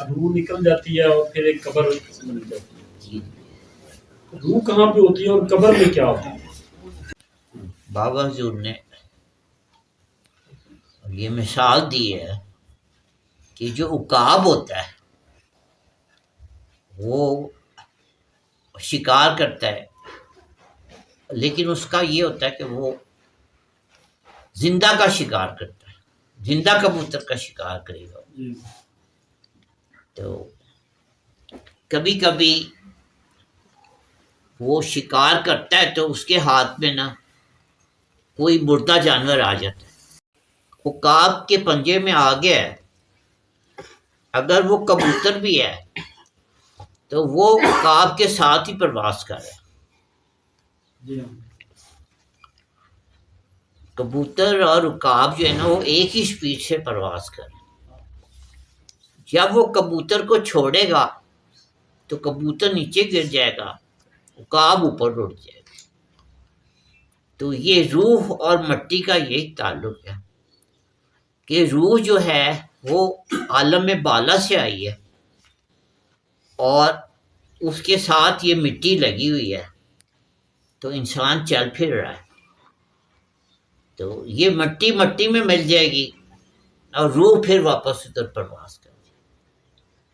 روح نکل جاتی ہے اور پھر ایک قبر بن جاتی ہے. روح کہاں پہ ہوتی ہے اور قبر میں کیا ہوتا ہے؟ بابا حضور نے یہ مثال دی ہے کہ جو عقاب ہوتا ہے وہ شکار کرتا ہے، لیکن اس کا یہ ہوتا ہے کہ وہ زندہ کا شکار کرتا ہے، زندہ کبوتر کا شکار کرے گا. تو کبھی کبھی وہ شکار کرتا ہے تو اس کے ہاتھ میں نا کوئی مردہ جانور آ جاتا ہے، عقاب کے پنجے میں آ گیا ہے. اگر وہ کبوتر بھی ہے تو وہ عقاب کے ساتھ ہی پرواز کر رہا ہے. کبوتر اور عقاب جو ہے نا وہ ایک ہی سپیڈ سے پرواز کر رہے ہیں. جب وہ کبوتر کو چھوڑے گا تو کبوتر نیچے گر جائے گا، عقاب اوپر اڑ جائے گا. تو یہ روح اور مٹی کا یہی تعلق ہے کہ روح جو ہے وہ عالم بالا سے آئی ہے اور اس کے ساتھ یہ مٹی لگی ہوئی ہے، تو انسان چل پھر رہا ہے. تو یہ مٹی میں مل جائے گی اور روح پھر واپس ادھر پرواز کر